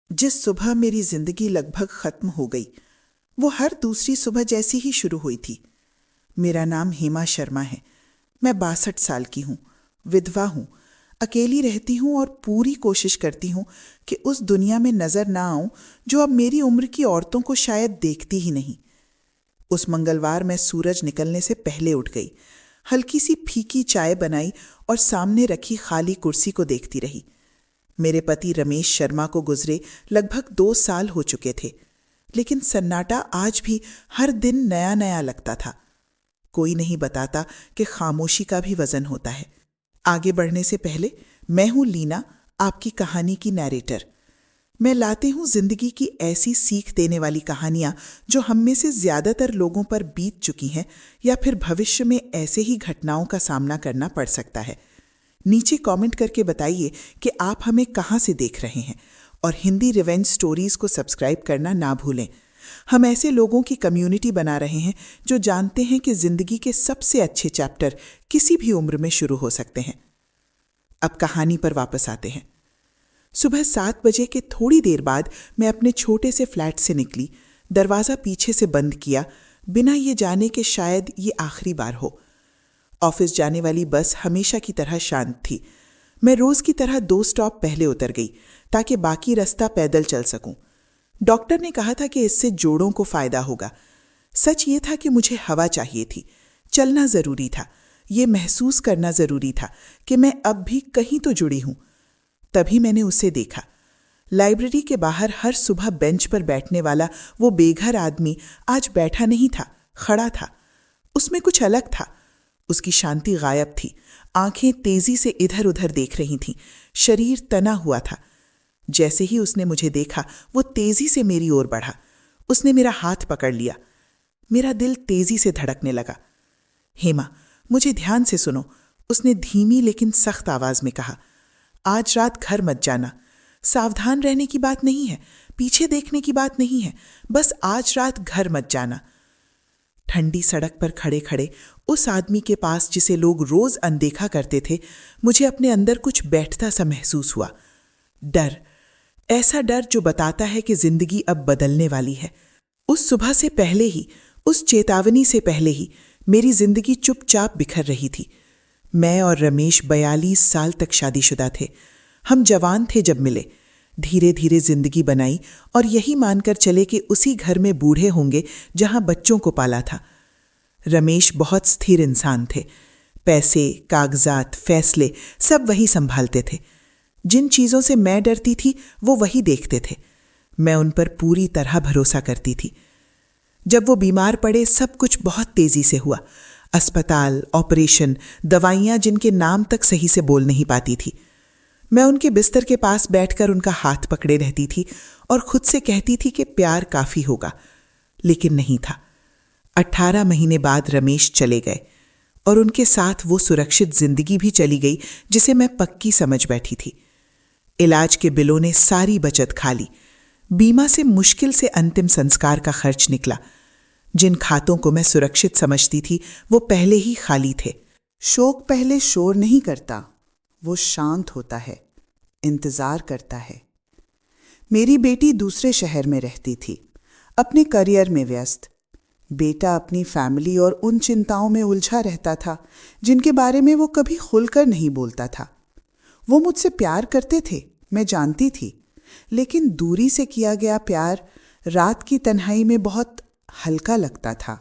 जिस सुबह मेरी जिंदगी लगभग खत्म हो गई, वो हर दूसरी सुबह जैसी ही शुरू हुई थी। मेरा नाम हेमा शर्मा है। मैं 62 साल की हूँ, विधवा हूँ, अकेली रहती हूँ और पूरी कोशिश करती हूँ कि उस दुनिया में नजर ना आऊं जो अब मेरी उम्र की औरतों को शायद देखती ही नहीं। उस मंगलवार मैं सूरज निकलने से पहले उठ गई, हल्की सी फीकी चाय बनाई और सामने रखी खाली कुर्सी को देखती रही। मेरे पति रमेश शर्मा को गुजरे लगभग 2 साल हो चुके थे, लेकिन सन्नाटा आज भी हर दिन नया नया लगता था। कोई नहीं बताता कि खामोशी का भी वजन होता है। आगे बढ़ने से पहले, मैं हूं लीना, आपकी कहानी की नैरेटर। मैं लाती हूं जिंदगी की ऐसी सीख देने वाली कहानियां जो हम में से ज्यादातर लोगों पर बीत चुकी हैं या फिर भविष्य में ऐसे ही घटनाओं का सामना करना पड़ सकता है। नीचे कमेंट करके बताइए कि आप हमें कहां से देख रहे हैं और हिंदी रिवेंज स्टोरीज को सब्सक्राइब करना ना भूलें। हम ऐसे लोगों की कम्युनिटी बना रहे हैं जो जानते हैं कि जिंदगी के सबसे अच्छे चैप्टर किसी भी उम्र में शुरू हो सकते हैं। अब कहानी पर वापस आते हैं। सुबह 7 बजे के थोड़ी देर बाद मैं अपने छोटे से फ्लैट से निकली, दरवाजा पीछे से बंद किया, बिना ये जाने कि शायद ये आखिरी बार हो। ऑफिस जाने वाली बस हमेशा की तरह शांत थी। मैं रोज की तरह 2 स्टॉप पहले उतर गई ताकि बाकी रास्ता पैदल चल सकूं। डॉक्टर ने कहा था कि इससे जोड़ों को फायदा होगा। सच ये था कि मुझे हवा चाहिए थी, चलना जरूरी था, ये महसूस करना जरूरी था कि मैं अब भी कहीं तो जुड़ी हूं। तभी मैंने उसे देखा। लाइब्रेरी के बाहर हर सुबह बेंच पर बैठने वाला वो बेघर आदमी आज बैठा नहीं था, खड़ा था। उसमें कुछ अलग था। उसकी शांति गायब थी, आंखें तेजी से इधर उधर देख रही थीं, शरीर तना हुआ था। जैसे ही उसने मुझे देखा, वो तेजी से मेरी ओर बढ़ा। उसने मेरा हाथ पकड़ लिया। मेरा दिल तेजी से धड़कने लगा। हेमा, मुझे ध्यान से सुनो, उसने धीमी लेकिन सख्त आवाज में कहा। आज रात घर मत जाना। सावधान रहने की बात नहीं है, पीछे देखने की बात नहीं है, बस आज रात घर मत जाना। ठंडी सड़क पर खड़े खड़े उस आदमी के पास जिसे लोग रोज अनदेखा करते थे, मुझे अपने अंदर कुछ बैठता सा महसूस हुआ। डर, ऐसा डर जो बताता है कि जिंदगी अब बदलने वाली है। उस सुबह से पहले ही, उस चेतावनी से पहले ही मेरी जिंदगी चुपचाप बिखर रही थी। मैं और रमेश 42 साल तक शादीशुदा थे। हम जवान थे जब मिले, धीरे धीरे जिंदगी बनाई और यही मानकर चले कि उसी घर में बूढ़े होंगे जहां बच्चों को पाला था। रमेश बहुत स्थिर इंसान थे। पैसे, कागजात, फैसले सब वही संभालते थे। जिन चीजों से मैं डरती थी वो वही देखते थे। मैं उन पर पूरी तरह भरोसा करती थी। जब वो बीमार पड़े, सब कुछ बहुत तेजी से हुआ। अस्पताल, ऑपरेशन, दवाइयां जिनके नाम तक सही से बोल नहीं पाती थी। मैं उनके बिस्तर के पास बैठकर उनका हाथ पकड़े रहती थी और खुद से कहती थी कि प्यार काफी होगा, लेकिन नहीं था। 18 महीने बाद रमेश चले गए और उनके साथ वो सुरक्षित जिंदगी भी चली गई जिसे मैं पक्की समझ बैठी थी। इलाज के बिलों ने सारी बचत खा ली। बीमा से मुश्किल से अंतिम संस्कार का खर्च निकला। जिन खातों को मैं सुरक्षित समझती थी वो पहले ही खाली थे। शोक पहले शोर नहीं करता, वो शांत होता है, इंतजार करता है। मेरी बेटी दूसरे शहर में रहती थी, अपने करियर में व्यस्त। बेटा अपनी फैमिली और उन चिंताओं में उलझा रहता था जिनके बारे में वो कभी खुलकर नहीं बोलता था। वो मुझसे प्यार करते थे, मैं जानती थी, लेकिन दूरी से किया गया प्यार रात की तन्हाई में बहुत हल्का लगता था।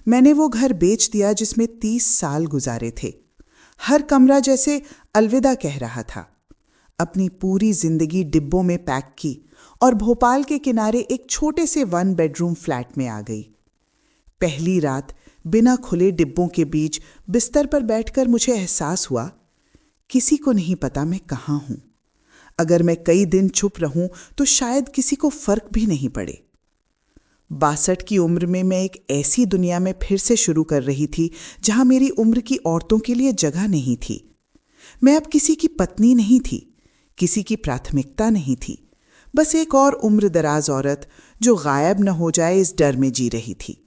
मैंने वो घर बेच दिया जिसमें 30 साल गुजारे थे। हर कमरा जैसे अलविदा कह रहा था। अपनी पूरी जिंदगी डिब्बों में पैक की और भोपाल के किनारे एक छोटे से 1 बेडरूम फ्लैट में आ गई। पहली रात बिना खुले डिब्बों के बीच बिस्तर पर बैठकर मुझे एहसास हुआ, किसी को नहीं पता मैं कहाँ हूं। अगर मैं कई दिन चुप रहूं तो शायद किसी को फर्क भी नहीं पड़े। 62 की उम्र में मैं एक ऐसी दुनिया में फिर से शुरू कर रही थी जहां मेरी उम्र की औरतों के लिए जगह नहीं थी। मैं अब किसी की पत्नी नहीं थी, किसी की प्राथमिकता नहीं थी, बस एक और उम्र दराज औरत जो गायब न हो जाए इस डर में जी रही थी।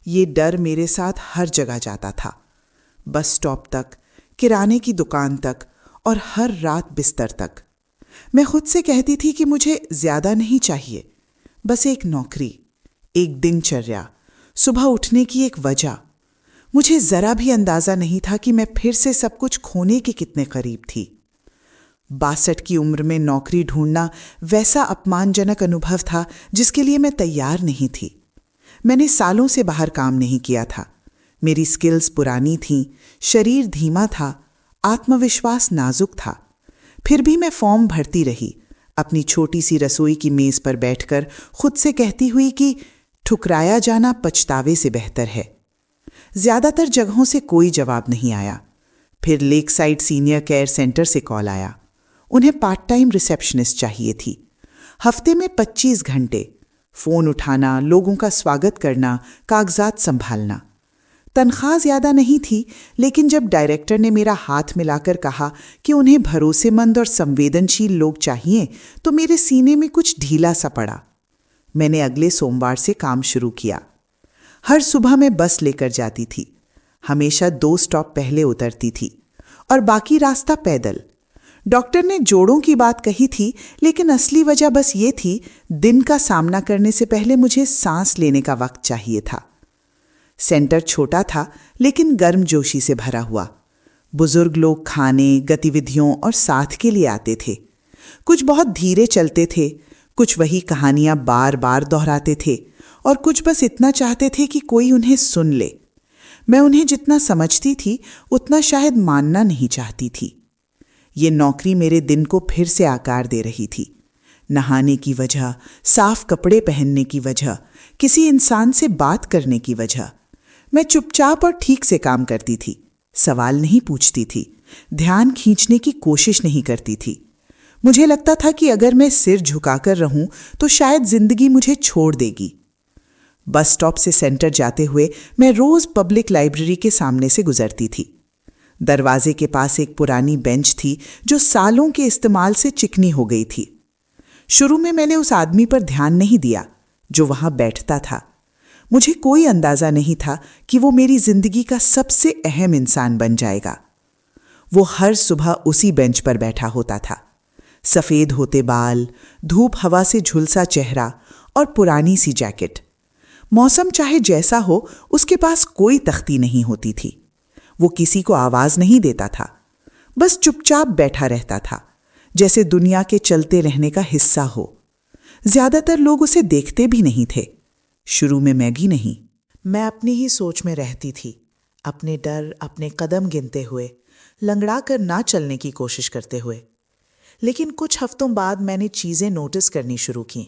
ये डर मेरे साथ हर जगह जाता था, बस स्टॉप तक, किराने की दुकान तक और हर रात बिस्तर तक। मैं खुद से कहती थी कि मुझे ज्यादा नहीं चाहिए, बस एक नौकरी, एक दिनचर्या, सुबह उठने की एक वजह। मुझे जरा भी अंदाजा नहीं था कि मैं फिर से सब कुछ खोने के कितने करीब थी। 62 की उम्र में नौकरी ढूंढना वैसा अपमानजनक अनुभव था जिसके लिए मैं तैयार नहीं थी। मैंने सालों से बाहर काम नहीं किया था। मेरी स्किल्स पुरानी थीं, शरीर धीमा था, आत्मविश्वास नाजुक था। फिर भी मैं फॉर्म भरती रही, अपनी छोटी सी रसोई की मेज पर बैठकर खुद से कहती हुई कि ठुकराया जाना पछतावे से बेहतर है। ज्यादातर जगहों से कोई जवाब नहीं आया। फिर lake side senior care centre से कॉल आया। उन्हें पार्ट टाइम रिसेप्शनिस्ट चाहिए थी। हफ्ते में 25 घंटे फोन उठाना, लोगों का स्वागत करना, कागजात संभालना। तनख्वाह ज्यादा नहीं थी, लेकिन जब डायरेक्टर ने मेरा हाथ मिलाकर कहा कि उन्हें भरोसेमंद और संवेदनशील लोग चाहिए, तो मेरे सीने में कुछ ढीला सा पड़ा। मैंने अगले सोमवार से काम शुरू किया। हर सुबह मैं बस लेकर जाती थी। हमेशा 2 स्टॉप पहले उतरती थी और बाकी रास्ता पैदल। डॉक्टर ने जोड़ों की बात कही थी, लेकिन असली वजह बस ये थी, दिन का सामना करने से पहले मुझे सांस लेने का वक्त चाहिए था। सेंटर छोटा था, लेकिन गर्मजोशी से भरा हुआ। बुजुर्ग लोग खाने, गतिविधियों और साथ के लिए आते थे। कुछ बहुत धीरे चलते थे, कुछ वही कहानियां बार बार दोहराते थे, और कुछ बस इतना चाहते थे कि कोई उन्हें सुन ले। मैं उन्हें जितना समझती थी, उतना शायद मानना नहीं चाहती थी। ये नौकरी मेरे दिन को फिर से आकार दे रही थी। नहाने की वजह, साफ कपड़े पहनने की वजह, किसी इंसान से बात करने की वजह। मैं चुपचाप और ठीक से काम करती थी, सवाल नहीं पूछती थी, ध्यान खींचने की कोशिश नहीं करती थी। मुझे लगता था कि अगर मैं सिर झुकाकर रहूं तो शायद जिंदगी मुझे छोड़ देगी। बस स्टॉप से सेंटर जाते हुए मैं रोज पब्लिक लाइब्रेरी के सामने से गुजरती थी। दरवाजे के पास एक पुरानी बेंच थी जो सालों के इस्तेमाल से चिकनी हो गई थी। शुरू में मैंने उस आदमी पर ध्यान नहीं दिया जो वहां बैठता था। मुझे कोई अंदाजा नहीं था कि वो मेरी जिंदगी का सबसे अहम इंसान बन जाएगा। वो हर सुबह उसी बेंच पर बैठा होता था। सफेद होते बाल, धूप हवा से झुलसा चेहरा और पुरानी सी जैकेट। मौसम चाहे जैसा हो, उसके पास कोई तख्ती नहीं होती थी। वो किसी को आवाज नहीं देता था, बस चुपचाप बैठा रहता था, जैसे दुनिया के चलते रहने का हिस्सा हो। ज्यादातर लोग उसे देखते भी नहीं थे, शुरू में मैं भी नहीं। मैं अपनी ही सोच में रहती थी, अपने डर, अपने कदम गिनते हुए, लंगड़ा कर ना चलने की कोशिश करते हुए। लेकिन कुछ हफ्तों बाद मैंने चीजें नोटिस करनी शुरू की।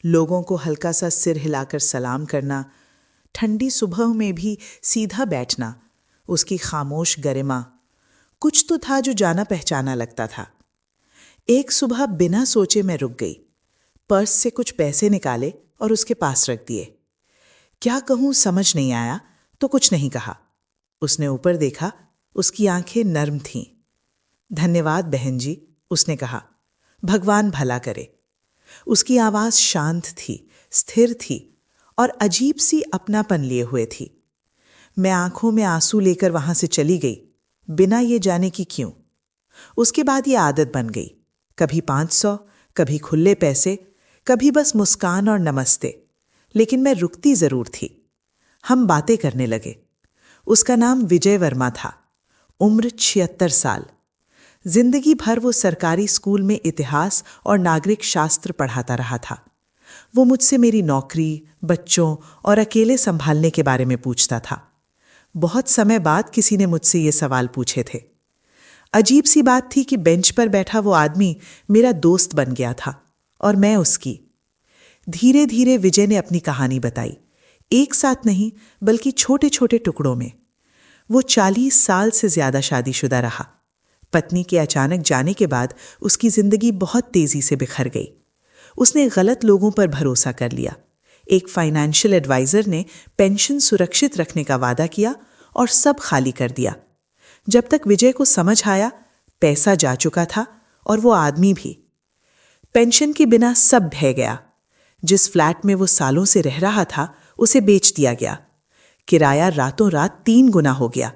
लोगों को हल्का सा सिर हिलाकर सलाम करना, ठंडी सुबह में भी सीधा बैठना, उसकी खामोश गरिमा। कुछ तो था जो जाना पहचाना लगता था। एक सुबह बिना सोचे मैं रुक गई, पर्स से कुछ पैसे निकाले और उसके पास रख दिए। क्या कहूं समझ नहीं आया, तो कुछ नहीं कहा। उसने ऊपर देखा, उसकी आंखें नर्म थीं। धन्यवाद बहन जी, उसने कहा, भगवान भला करे। उसकी आवाज शांत थी, स्थिर थी और अजीब सी अपनापन लिए हुए थी। मैं आंखों में आंसू लेकर वहां से चली गई, बिना ये जाने कि क्यों। उसके बाद ये आदत बन गई, कभी 500, कभी खुले पैसे, कभी बस मुस्कान और नमस्ते। लेकिन मैं रुकती जरूर थी। हम बातें करने लगे। उसका नाम विजय वर्मा था, उम्र 76 साल। जिंदगी भर वो सरकारी स्कूल में इतिहास और नागरिक शास्त्र पढ़ाता रहा था। वो मुझसे मेरी नौकरी, बच्चों और अकेले संभालने के बारे में पूछता था। बहुत समय बाद किसी ने मुझसे ये सवाल पूछे थे। अजीब सी बात थी कि बेंच पर बैठा वो आदमी मेरा दोस्त बन गया था और मैं उसकी। धीरे धीरे विजय ने अपनी कहानी बताई, एक साथ नहीं बल्कि छोटे छोटे टुकड़ों में। वो 40 साल से ज्यादा शादीशुदा रहा। पत्नी के अचानक जाने के बाद उसकी जिंदगी बहुत तेजी से बिखर गई। उसने गलत लोगों पर भरोसा कर लिया। एक फाइनेंशियल एडवाइजर ने पेंशन सुरक्षित रखने का वादा किया और सब खाली कर दिया। जब तक विजय को समझ आया, पैसा जा चुका था और वो आदमी भी। पेंशन के बिना सब बह गया। जिस फ्लैट में वो सालों से रह रहा था, उसे बेच दिया गया। किराया रातों रात 3 गुना हो गया।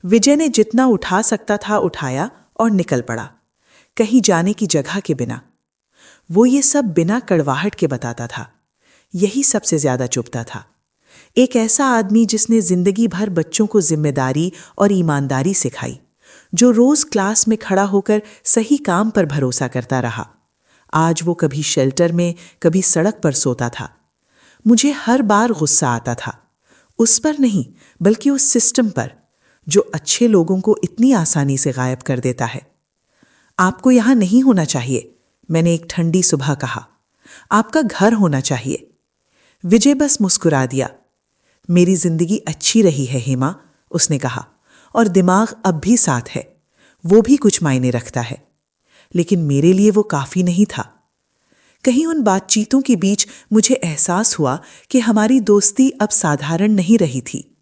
विजय ने जितना उठा सकता था उठाया और निकल पड़ा। कहीं जाने की जगह के बिना। वो ये सब बिना कड़वाहट के बताता था। यही सबसे ज्यादा चुभता था। एक ऐसा आदमी जिसने जिंदगी भर बच्चों को जिम्मेदारी और ईमानदारी सिखाई, जो रोज क्लास में खड़ा होकर सही काम पर भरोसा करता रहा। आज वो कभी शेल्टर में, कभी सड़क पर सोता था। मुझे हर बार गुस्सा आता था, उस पर नहीं बल्कि उस सिस्टम पर जो अच्छे लोगों को इतनी आसानी से गायब कर देता है। आपको यहां नहीं होना चाहिए, मैंने एक ठंडी सुबह कहा। आपका घर होना चाहिए। विजय बस मुस्कुरा दिया। मेरी जिंदगी अच्छी रही है हेमा, उसने कहा, और दिमाग अब भी साथ है। वो भी कुछ मायने रखता है। लेकिन मेरे लिए वो काफी नहीं था। कहीं उन बातचीतों के बीच मुझे एहसास हुआ कि हमारी दोस्ती अब साधारण नहीं रही थी।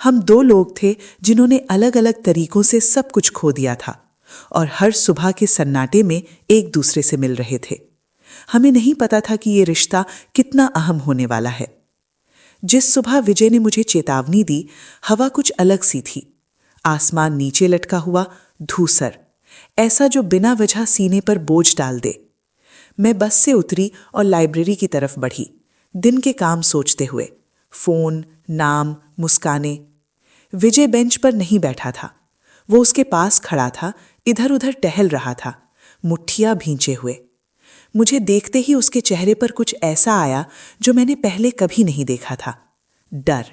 हम दो लोग थे जिन्होंने अलग अलग तरीकों से सब कुछ खो दिया था और हर सुबह के सन्नाटे में एक दूसरे से मिल रहे थे। हमें नहीं पता था कि ये रिश्ता कितना अहम होने वाला है। जिस सुबह विजय ने मुझे चेतावनी दी, हवा कुछ अलग सी थी। आसमान नीचे लटका हुआ, धूसर, ऐसा जो बिना वजह सीने पर बोझ डाल दे। मैं बस से उतरी और लाइब्रेरी की तरफ बढ़ी, दिन के काम सोचते हुए। फोन, नाम, मुस्काने। विजय बेंच पर नहीं बैठा था। वो उसके पास खड़ा था, इधर उधर टहल रहा था, मुट्ठियां भींचे हुए। मुझे देखते ही उसके चेहरे पर कुछ ऐसा आया जो मैंने पहले कभी नहीं देखा था, डर।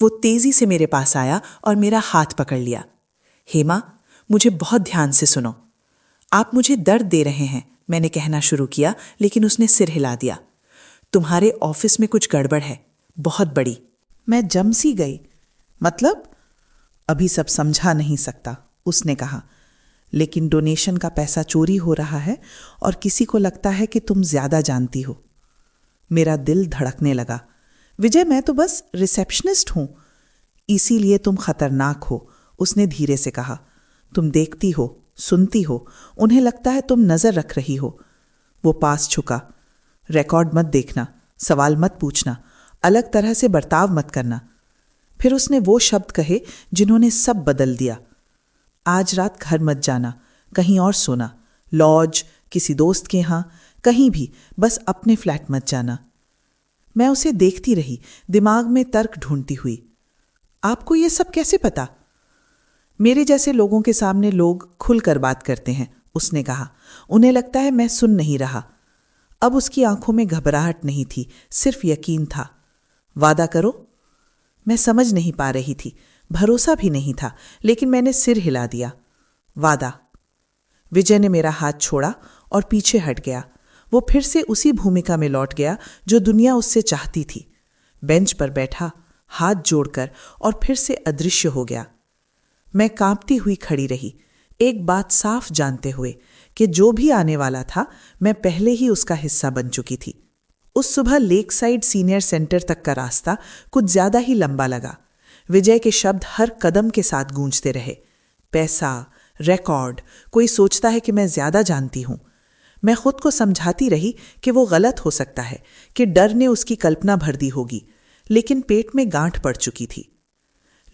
वो तेजी से मेरे पास आया और मेरा हाथ पकड़ लिया। हेमा, मुझे बहुत ध्यान से सुनो। आप मुझे दर्द दे रहे हैं, मैंने कहना शुरू किया, लेकिन उसने सिर हिला दिया। तुम्हारे ऑफिस में कुछ गड़बड़ है, बहुत बड़ी। मैं जम सी गई। मतलब? अभी सब समझा नहीं सकता, उसने कहा। लेकिन डोनेशन का पैसा चोरी हो रहा है और किसी को लगता है कि तुम ज्यादा जानती हो। मेरा दिल धड़कने लगा। विजय, मैं तो बस रिसेप्शनिस्ट हूं। इसीलिए तुम खतरनाक हो, उसने धीरे से कहा। तुम देखती हो, सुनती हो, उन्हें लगता है तुम नजर रख रही हो। वो पास झुका। रिकॉर्ड मत देखना, सवाल मत पूछना, अलग तरह से बर्ताव मत करना। फिर उसने वो शब्द कहे जिन्होंने सब बदल दिया। आज रात घर मत जाना, कहीं और सोना, लॉज, किसी दोस्त के यहां, कहीं भी, बस अपने फ्लैट मत जाना। मैं उसे देखती रही, दिमाग में तर्क ढूंढती हुई। आपको ये सब कैसे पता? मेरे जैसे लोगों के सामने लोग खुलकर बात करते हैं, उसने कहा। उन्हें लगता है मैं सुन नहीं रहा। अब उसकी आंखों में घबराहट नहीं थी, सिर्फ यकीन था। वादा करो। मैं समझ नहीं पा रही थी, भरोसा भी नहीं था, लेकिन मैंने सिर हिला दिया। वादा। विजय ने मेरा हाथ छोड़ा और पीछे हट गया। वो फिर से उसी भूमिका में लौट गया जो दुनिया उससे चाहती थी। बेंच पर बैठा, हाथ जोड़कर, और फिर से अदृश्य हो गया। मैं कांपती हुई खड़ी रही, एक बात साफ जानते हुए कि जो भी आने वाला था, मैं पहले ही उसका हिस्सा बन चुकी थी। उस सुबह लेक साइड सीनियर सेंटर तक का रास्ता कुछ ज्यादा ही लंबा लगा। विजय के शब्द हर कदम के साथ गूंजते रहे। पैसा, रिकॉर्ड, कोई सोचता है कि मैं ज्यादा जानती हूं। मैं खुद को समझाती रही कि वो गलत हो सकता है, कि डर ने उसकी कल्पना भर दी होगी, लेकिन पेट में गांठ पड़ चुकी थी।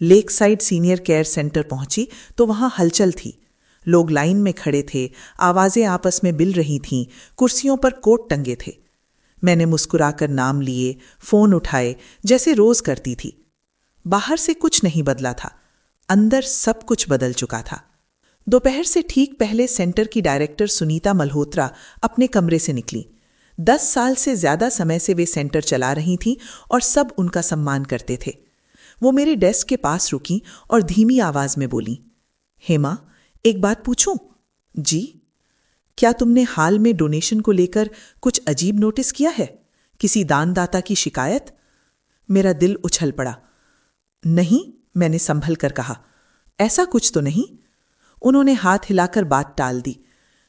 Lake side senior care centre पहुंची तो वहां हलचल थी। लोग लाइन में खड़े थे, आवाजें आपस में बिल रही थीं, कुर्सियों पर कोट टंगे थे। मैंने मुस्कुराकर नाम लिए, फोन उठाए, जैसे रोज करती थी। बाहर से कुछ नहीं बदला था, अंदर सब कुछ बदल चुका था। दोपहर से ठीक पहले सेंटर की डायरेक्टर सुनीता मल्होत्रा अपने कमरे से निकली। 10 साल से ज्यादा समय से वे सेंटर चला रही थीं और सब उनका सम्मान करते थे। वो मेरे डेस्क के पास रुकी और धीमी आवाज में बोली, हेमा, एक बात पूछूं? जी। क्या तुमने हाल में डोनेशन को लेकर कुछ अजीब नोटिस किया है? किसी दानदाता की शिकायत? मेरा दिल उछल पड़ा। नहीं, मैंने संभल कर कहा। ऐसा कुछ तो नहीं। उन्होंने हाथ हिलाकर बात टाल दी।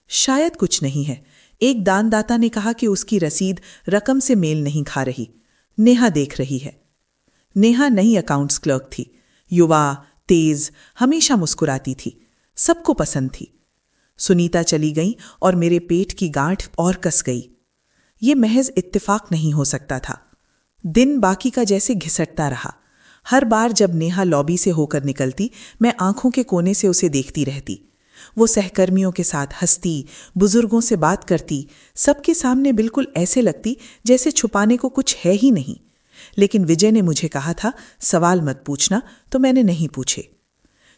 शायद कुछ नहीं है। एक दानदाता ने कहा कि उसकी रसीद रकम से मेल नहीं खा रही। नेहा देख रही है। नेहा नई अकाउंट्स क्लर्क थी, युवा, तेज, हमेशा मुस्कुराती थी, सबको पसंद थी। सुनीता चली गई और मेरे पेट की गांठ और कस गई। ये महज इत्तेफाक नहीं हो सकता था। दिन बाकी का जैसे घिसटता रहा। हर बार जब नेहा लॉबी से होकर निकलती, मैं आंखों के कोने से उसे देखती रहती। वो सहकर्मियों के साथ हंसती, बुजुर्गों से बात करती, सबके सामने बिल्कुल ऐसे लगती जैसे छुपाने को कुछ है ही नहीं। लेकिन विजय ने मुझे कहा था, सवाल मत पूछना, तो मैंने नहीं पूछे।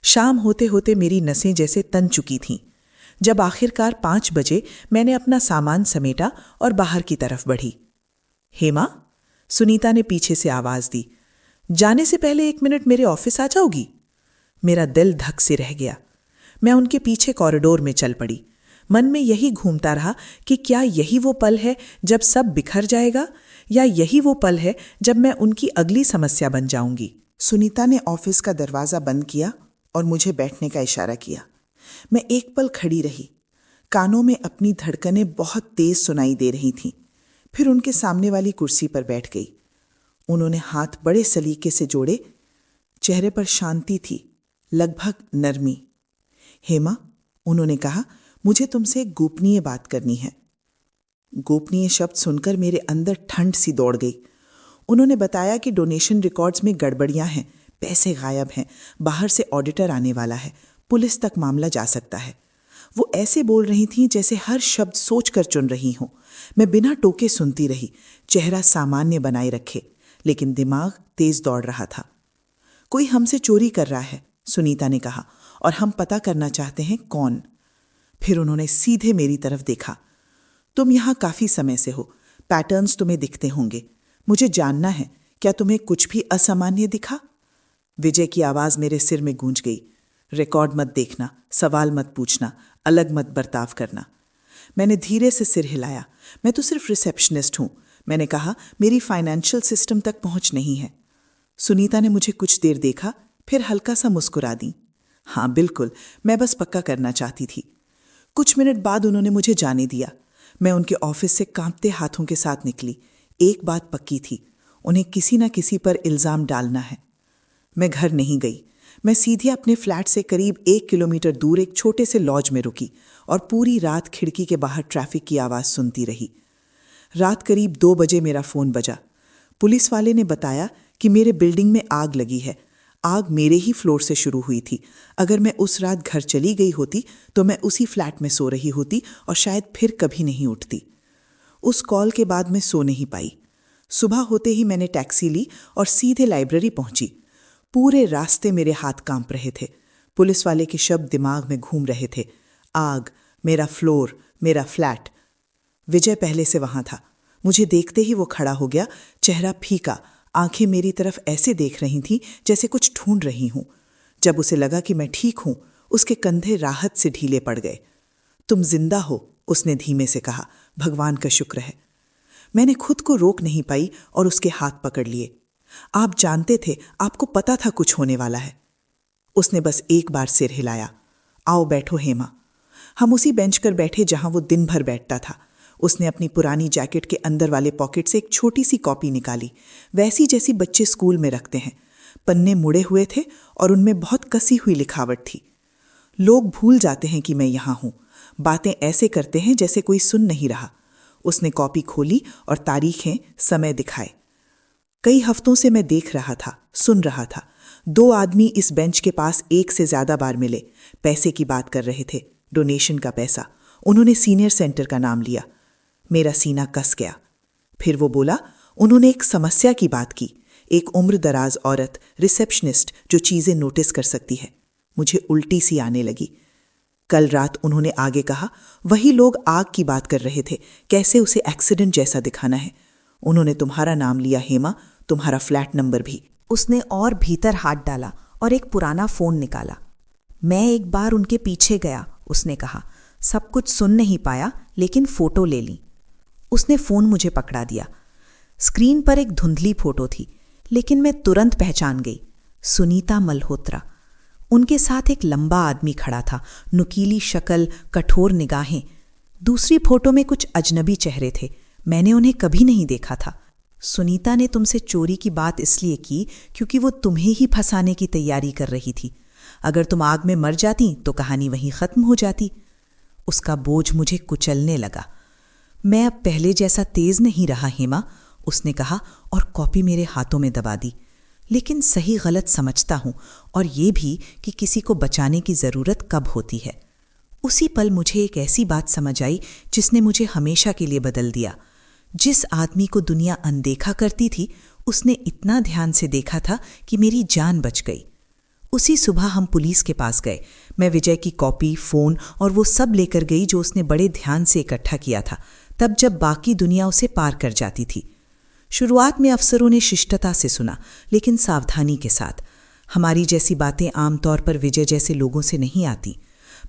शाम होते होते मेरी नसें जैसे तन चुकी थीं। जब आखिरकार 5 बजे मैंने अपना सामान समेटा और बाहर की तरफ बढ़ी। हेमा, सुनीता ने पीछे से आवाज दी, जाने से पहले 1 मिनट मेरे ऑफिस आ जाओगी? मेरा दिल धक से रह गया। मैं उनके पीछे कॉरिडोर में चल पड़ी। मन में यही घूमता रहा कि क्या यही वो पल है जब सब बिखर जाएगा, या यही वो पल है जब मैं उनकी अगली समस्या बन जाऊंगी। सुनीता ने ऑफिस का दरवाजा बंद किया और मुझे बैठने का इशारा किया। मैं एक पल खड़ी रही। कानों में अपनी धड़कनें बहुत तेज सुनाई दे रही थीं। फिर उनके सामने वाली कुर्सी पर बैठ गई। उन्होंने हाथ बड़े सलीके से जोड़े। चेहरे पर शांति थी, लगभग नरमी। हेमा, उन्होंने कहा, मुझे तुमसे एक गोपनीय बात करनी है। गोपनीय शब्द सुनकर मेरे अंदर ठंड सी दौड़ गई। उन्होंने बताया कि डोनेशन रिकॉर्ड्स में गड़बड़ियां हैं, पैसे गायब हैं, बाहर से ऑडिटर आने वाला है, पुलिस तक मामला जा सकता है। वो ऐसे बोल रही थीं जैसे हर शब्द सोचकर चुन रही हों। मैं बिना टोके सुनती रही, चेहरा सामान्य बनाए रखे, लेकिन दिमाग तेज दौड़ रहा था। कोई हमसे चोरी कर रहा है, सुनीता ने कहा, और हम पता करना चाहते हैं कौन। फिर उन्होंने सीधे मेरी तरफ देखा। तुम यहां काफी समय से हो, पैटर्न्स तुम्हें दिखते होंगे। मुझे जानना है, क्या तुम्हें कुछ भी असामान्य दिखा? विजय की आवाज मेरे सिर में गूंज गई। रिकॉर्ड मत देखना, सवाल मत पूछना, अलग मत बर्ताव करना। मैंने धीरे से सिर हिलाया। मैं तो सिर्फ रिसेप्शनिस्ट हूं। मैंने कहा, मेरी फाइनेंशियल सिस्टम तक पहुंच नहीं है। सुनीता ने मुझे कुछ देर देखा, फिर हल्का सा मुस्कुरा दी। हाँ बिल्कुल, मैं बस पक्का करना चाहती थी। कुछ मिनट बाद उन्होंने मुझे जाने दिया। मैं उनके ऑफिस से कांपते हाथों के साथ निकली। एक बात पक्की थी, उन्हें किसी न किसी पर इल्जाम डालना है। मैं घर नहीं गई। मैं सीधे अपने फ्लैट से करीब 1 किलोमीटर दूर एक छोटे से लॉज में रुकी और पूरी रात खिड़की के बाहर ट्रैफिक की आवाज सुनती रही। रात करीब 2 बजे मेरा फोन बजा। पुलिस वाले ने बताया कि मेरे बिल्डिंग में आग लगी है। आग मेरे ही फ्लोर से शुरू हुई थी। अगर मैं उस रात घर चली गई होती तो मैं उसी फ्लैट में सो रही होती और शायद फिर कभी नहीं उठती। उस कॉल के बाद मैं सो नहीं पाई। सुबह होते ही मैंने टैक्सी ली और सीधे लाइब्रेरी पहुंची। पूरे रास्ते मेरे हाथ कांप रहे थे। पुलिस वाले के शब्द दिमाग में घूम रहे थे। आग, मेरा फ्लोर, मेरा फ्लैट। विजय पहले से वहां था। मुझे देखते ही वो खड़ा हो गया, चेहरा फीका, आंखें मेरी तरफ ऐसे देख रही थीं जैसे कुछ ढूंढ रही हूं। जब उसे लगा कि मैं ठीक हूं, उसके कंधे राहत से ढीले पड़ गए। तुम जिंदा हो, उसने धीमे से कहा, भगवान का शुक्र है। मैंने खुद को रोक नहीं पाई और उसके हाथ पकड़ लिए। आप जानते थे, आपको पता था कुछ होने वाला है। उसने बस एक बार सिर हिलाया। आओ बैठो हेमा। हम उसी बेंच पर बैठे जहां वो दिन भर बैठता था। उसने अपनी पुरानी जैकेट के अंदर वाले पॉकेट से एक छोटी सी कॉपी निकाली, वैसी जैसी बच्चे स्कूल में रखते हैं। पन्ने मुड़े हुए थे और उनमें बहुत कसी हुई लिखावट थी। लोग भूल जाते हैं कि मैं यहां हूं, बातें ऐसे करते हैं जैसे कोई सुन नहीं रहा। उसने कॉपी खोली और तारीखें, समय दिखाए। कई हफ्तों से मैं देख रहा था, सुन रहा था। 2 आदमी इस बेंच के पास एक से ज्यादा बार मिले, पैसे की बात कर रहे थे, डोनेशन का पैसा। उन्होंने सीनियर सेंटर का नाम लिया। मेरा सीना कस गया। फिर वो बोला, उन्होंने एक समस्या की बात की, एक उम्र दराज औरत, रिसेप्शनिस्ट जो चीजें नोटिस कर सकती है। मुझे उल्टी सी आने लगी। कल रात उन्होंने आगे कहा, वही लोग आग की बात कर रहे थे, कैसे उसे एक्सीडेंट जैसा दिखाना है। उन्होंने तुम्हारा नाम लिया हेमा, तुम्हारा फ्लैट नंबर भी। उसने और भीतर हाथ डाला और एक पुराना फोन निकाला। मैं एक बार उनके पीछे गया, उसने कहा। सब कुछ सुन नहीं पाया, लेकिन फोटो ले ली। उसने फोन मुझे पकड़ा दिया। स्क्रीन पर एक धुंधली फोटो थी, लेकिन मैं तुरंत पहचान गई, सुनीता मल्होत्रा। उनके साथ एक लंबा आदमी खड़ा था, नुकीली शक्ल, कठोर निगाहें। दूसरी फोटो में कुछ अजनबी चेहरे थे, मैंने उन्हें कभी नहीं देखा था। सुनीता ने तुमसे चोरी की बात इसलिए की क्योंकि वो तुम्हें ही फंसाने की तैयारी कर रही थी। अगर तुम आग में मर जाती तो कहानी वहीं खत्म हो जाती। उसका बोझ मुझे कुचलने लगा। मैं अब पहले जैसा तेज नहीं रहा हेमा, उसने कहा और कॉपी मेरे हाथों में दबा दी। लेकिन सही गलत समझता हूं, और ये भी कि किसी को बचाने की जरूरत कब होती है। उसी पल मुझे एक ऐसी बात समझ आई जिसने मुझे हमेशा के लिए बदल दिया। जिस आदमी को दुनिया अनदेखा करती थी, उसने इतना ध्यान से देखा था कि मेरी जान बच गई। उसी सुबह हम पुलिस के पास गए। मैं विजय की कॉपी, फोन और वो सब लेकर गई जो उसने बड़े ध्यान से इकट्ठा किया था, तब जब बाकी दुनिया उसे पार कर जाती थी। शुरुआत में अफसरों ने शिष्टता से सुना, लेकिन सावधानी के साथ। हमारी जैसी बातें आमतौर पर विजय जैसे लोगों से नहीं आती,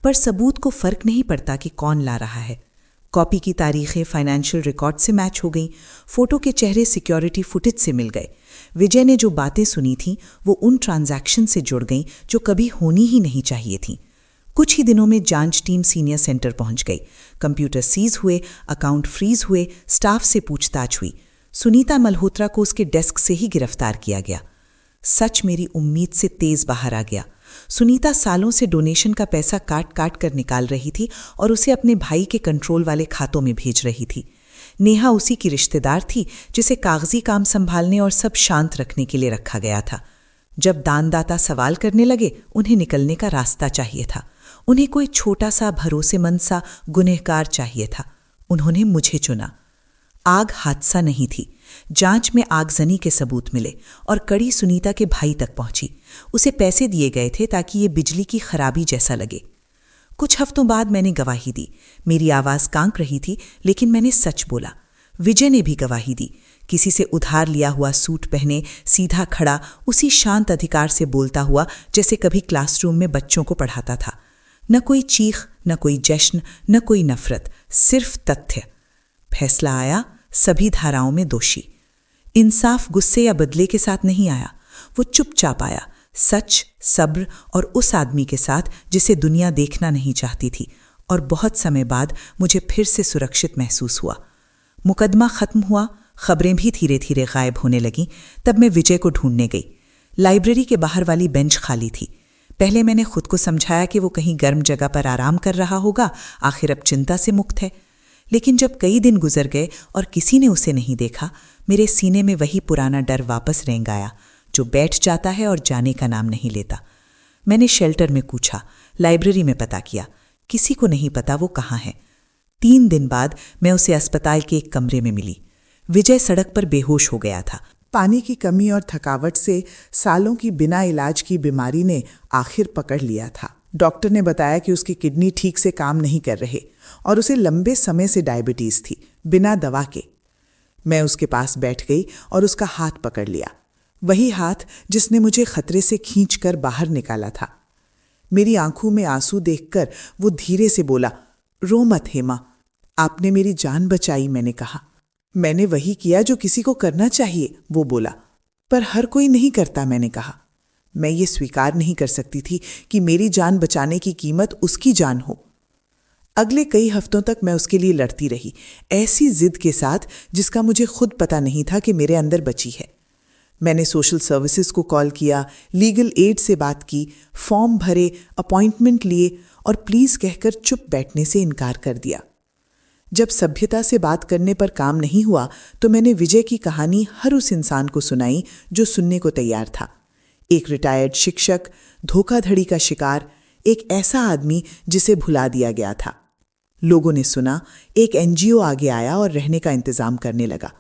पर सबूत को फर्क नहीं पड़ता कि कौन ला रहा है। कॉपी की तारीखें फाइनेंशियल रिकॉर्ड से मैच हो गईं, फोटो के चेहरे सिक्योरिटी फुटेज से मिल गए। विजय ने जो बातें सुनी थीं वो उन ट्रांजैक्शन से जुड़ गईं जो कभी होनी ही नहीं चाहिए थीं। कुछ ही दिनों में जांच टीम सीनियर सेंटर पहुंच गई। कंप्यूटर सीज हुए, अकाउंट फ्रीज हुए, स्टाफ से पूछताछ हुई। सुनीता मल्होत्रा को उसके डेस्क से ही गिरफ्तार किया गया। सच मेरी उम्मीद से तेज बाहर आ गया। सुनीता सालों से डोनेशन का पैसा काट काट कर निकाल रही थी और उसे अपने भाई के कंट्रोल वाले खातों में भेज रही थी। नेहा उसी की रिश्तेदार थी जिसे कागजी काम संभालने और सब शांत रखने के लिए रखा गया था। जब दानदाता सवाल करने लगे, उन्हें निकलने का रास्ता चाहिए था। उन्हें कोई छोटा सा भरोसेमंद सा गुनहगार चाहिए था। उन्होंने मुझे चुना। आग हादसा नहीं थी। जांच में आगजनी के सबूत मिले और कड़ी सुनीता के भाई तक पहुंची। उसे पैसे दिए गए थे ताकि ये बिजली की खराबी जैसा लगे। कुछ हफ्तों बाद मैंने गवाही दी। मेरी आवाज कांप रही थी, लेकिन मैंने सच बोला। विजय ने भी गवाही दी। किसी से उधार लिया हुआ सूट पहने, सीधा खड़ा, उसी शांत अधिकार से बोलता हुआ जैसे कभी क्लासरूम में बच्चों को पढ़ाता था। न कोई चीख, न कोई जश्न, न कोई नफरत, सिर्फ तथ्य। फैसला आया, सभी धाराओं में दोषी। इंसाफ गुस्से या बदले के साथ नहीं आया, वो चुपचाप आया, सच, सब्र और उस आदमी के साथ जिसे दुनिया देखना नहीं चाहती थी। और बहुत समय बाद मुझे फिर से सुरक्षित महसूस हुआ। मुकदमा खत्म हुआ, खबरें भी धीरे धीरे गायब होने लगीं। तब मैं विजय को ढूंढने गई। लाइब्रेरी के बाहर वाली बेंच खाली थी। पहले मैंने खुद को समझाया कि वो कहीं गर्म जगह पर आराम कर रहा होगा, आखिर अब चिंता से मुक्त है। लेकिन जब कई दिन गुजर गए और किसी ने उसे नहीं देखा, मेरे सीने में वही पुराना डर वापस रेंग आया जो बैठ जाता है और जाने का नाम नहीं लेता। मैंने शेल्टर में पूछा, लाइब्रेरी में पता किया, किसी को नहीं पता वो कहाँ है। 3 दिन बाद मैं उसे अस्पताल के एक कमरे में मिली। विजय सड़क पर बेहोश हो गया था। पानी की कमी और थकावट से सालों की बिना इलाज की बीमारी ने आखिर पकड़ लिया था। डॉक्टर ने बताया कि उसकी किडनी ठीक से काम नहीं कर रहे और उसे लंबे समय से डायबिटीज थी, बिना दवा के। मैं उसके पास बैठ गई और उसका हाथ पकड़ लिया, वही हाथ जिसने मुझे खतरे से खींचकर बाहर निकाला था। मेरी आंखों में आंसू देखकर वो धीरे से बोला, रो मत हेमा, आपने मेरी जान बचाई। मैंने कहा, मैंने वही किया जो किसी को करना चाहिए, वो बोला। पर हर कोई नहीं करता, मैंने कहा। मैं ये स्वीकार नहीं कर सकती थी कि मेरी जान बचाने की कीमत उसकी जान हो। अगले कई हफ्तों तक मैं उसके लिए लड़ती रही, ऐसी जिद के साथ जिसका मुझे खुद पता नहीं था कि मेरे अंदर बची है। मैंने सोशल सर्विसेज को कॉल किया, लीगल एड से बात की, फॉर्म भरे, अपॉइंटमेंट लिए और प्लीज कहकर चुप बैठने से इनकार कर दिया। जब सभ्यता से बात करने पर काम नहीं हुआ तो मैंने विजय की कहानी हर उस इंसान को सुनाई जो सुनने को तैयार था। एक रिटायर्ड शिक्षक, धोखाधड़ी का शिकार, एक ऐसा आदमी जिसे भुला दिया गया था। लोगों ने सुना, एक एनजीओ आगे आया और रहने का इंतजाम करने लगा।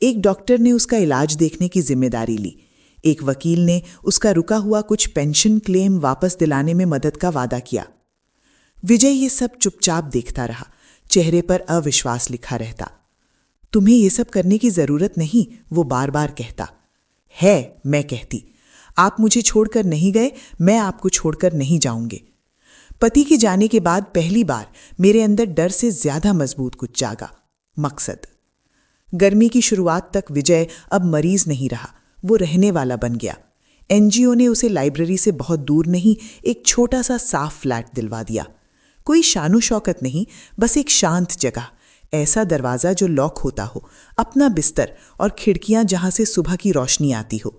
एक डॉक्टर ने उसका इलाज देखने की जिम्मेदारी ली। एक वकील ने उसका रुका हुआ कुछ पेंशन क्लेम वापस दिलाने में मदद का वादा किया। विजय ये सब चुपचाप देखता रहा, चेहरे पर अविश्वास लिखा रहता। तुम्हें ये सब करने की जरूरत नहीं, वो बार बार कहता। है, मैं कहती, आप मुझे छोड़कर नहीं गए, मैं आपको छोड़कर नहीं जाऊंगी। पति के जाने के बाद पहली बार मेरे अंदर डर से ज्यादा मजबूत कुछ जागा, मकसद। गर्मी की शुरुआत तक विजय अब मरीज नहीं रहा, वो रहने वाला बन गया। एनजीओ ने उसे लाइब्रेरी से बहुत दूर नहीं, एक छोटा सा साफ फ्लैट दिलवा दिया। कोई शानो शौकत नहीं, बस एक शांत जगह, ऐसा दरवाजा जो लॉक होता हो, अपना बिस्तर और खिड़कियां जहां से सुबह की रोशनी आती हो।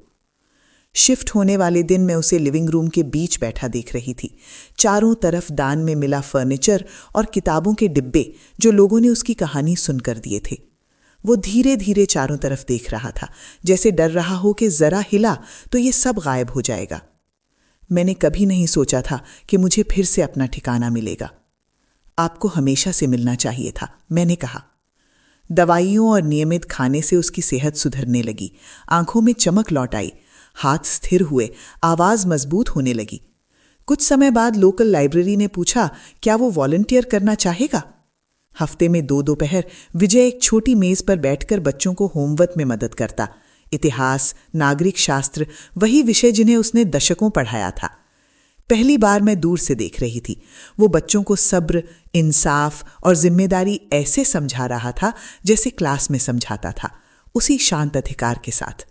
शिफ्ट होने वाले दिन मैं उसे लिविंग रूम के बीच बैठा देख रही थी। चारों तरफ दान में मिला फर्नीचर और किताबों के डिब्बे जो लोगों ने उसकी कहानी सुनकर दिए थे। वो धीरे धीरे चारों तरफ देख रहा था, जैसे डर रहा हो कि जरा हिला तो ये सब गायब हो जाएगा। मैंने कभी नहीं सोचा था कि मुझे फिर से अपना ठिकाना मिलेगा। आपको हमेशा से मिलना चाहिए था, मैंने कहा। दवाइयों और नियमित खाने से उसकी सेहत सुधरने लगी। आंखों में चमक लौट आई, हाथ स्थिर हुए, आवाज मजबूत होने लगी। कुछ समय बाद लोकल लाइब्रेरी ने पूछा, क्या वो वॉलंटियर करना चाहेगा? हफ्ते में 2 दोपहर विजय एक छोटी मेज पर बैठकर बच्चों को होमवर्क में मदद करता। इतिहास, नागरिक शास्त्र, वही विषय जिन्हें उसने दशकों पढ़ाया था। पहली बार मैं दूर से देख रही थी। वो बच्चों को सब्र, इंसाफ और जिम्मेदारी ऐसे समझा रहा था जैसे क्लास में समझाता था, उसी शांत अधिकार के साथ।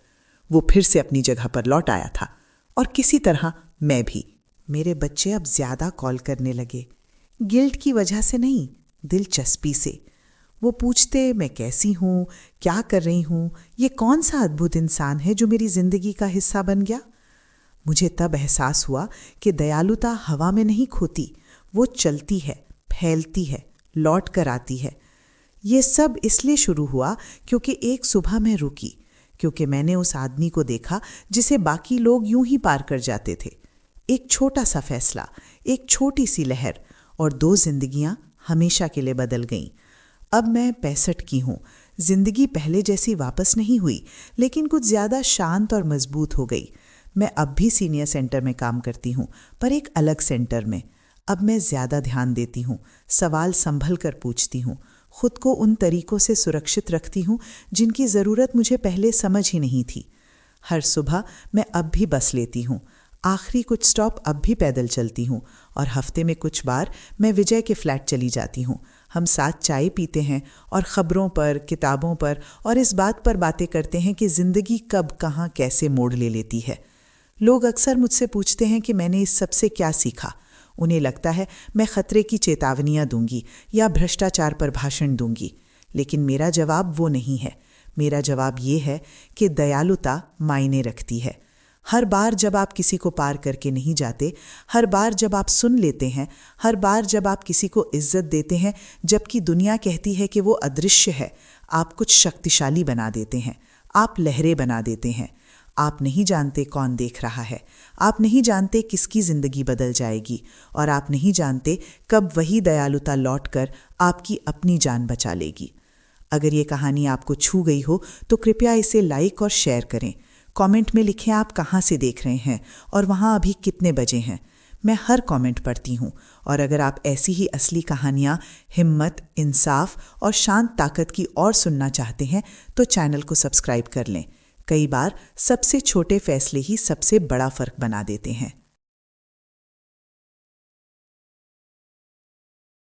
वो फिर से अपनी जगह पर लौट आया था और किसी तरह मैं भी। मेरे बच्चे अब ज्यादा कॉल करने लगे, गिल्ट की वजह से नहीं, दिलचस्पी से। वो पूछते मैं कैसी हूँ, क्या कर रही हूँ, ये कौन सा अद्भुत इंसान है जो मेरी जिंदगी का हिस्सा बन गया। मुझे तब एहसास हुआ कि दयालुता हवा में नहीं खोती, वो चलती है, फैलती है, लौट कर आती है। ये सब इसलिए शुरू हुआ क्योंकि एक सुबह मैं रुकी, क्योंकि मैंने उस आदमी को देखा जिसे बाकी लोग यूं ही पार कर जाते थे। एक छोटा सा फैसला, एक छोटी सी लहर, और 2 जिंदगियां हमेशा के लिए बदल गईं। अब मैं 65 की हूँ। जिंदगी पहले जैसी वापस नहीं हुई, लेकिन कुछ ज्यादा शांत और मजबूत हो गई। मैं अब भी सीनियर सेंटर में काम करती हूँ, पर एक अलग सेंटर में। अब मैं ज्यादा ध्यान देती हूँ, सवाल संभल कर पूछती हूँ, खुद को उन तरीकों से सुरक्षित रखती हूँ जिनकी ज़रूरत मुझे पहले समझ ही नहीं थी। हर सुबह मैं अब भी बस लेती हूँ, आखिरी कुछ स्टॉप अब भी पैदल चलती हूँ, और हफ्ते में कुछ बार मैं विजय के फ्लैट चली जाती हूँ। हम साथ चाय पीते हैं और ख़बरों पर, किताबों पर और इस बात पर बातें करते हैं कि ज़िंदगी कब कहाँ कैसे मोड़ ले लेती है। लोग अक्सर मुझसे पूछते हैं कि मैंने इस सब से क्या सीखा। उन्हें लगता है मैं खतरे की चेतावनियां दूंगी या भ्रष्टाचार पर भाषण दूंगी, लेकिन मेरा जवाब वो नहीं है। मेरा जवाब ये है कि दयालुता मायने रखती है। हर बार जब आप किसी को पार करके नहीं जाते, हर बार जब आप सुन लेते हैं, हर बार जब आप किसी को इज्जत देते हैं जबकि दुनिया कहती है कि वो अदृश्य है, आप कुछ शक्तिशाली बना देते हैं, आप लहरें बना देते हैं। आप नहीं जानते कौन देख रहा है, आप नहीं जानते किसकी जिंदगी बदल जाएगी, और आप नहीं जानते कब वही दयालुता लौटकर आपकी अपनी जान बचा लेगी। अगर ये कहानी आपको छू गई हो तो कृपया इसे लाइक और शेयर करें। कमेंट में लिखें आप कहाँ से देख रहे हैं और वहाँ अभी कितने बजे हैं। मैं हर कमेंट पढ़ती हूँ, और अगर आप ऐसी ही असली कहानियाँ, हिम्मत, इंसाफ और शांत ताकत की और सुनना चाहते हैं तो चैनल को सब्सक्राइब कर लें। कई बार सबसे छोटे फैसले ही सबसे बड़ा फर्क बना देते हैं।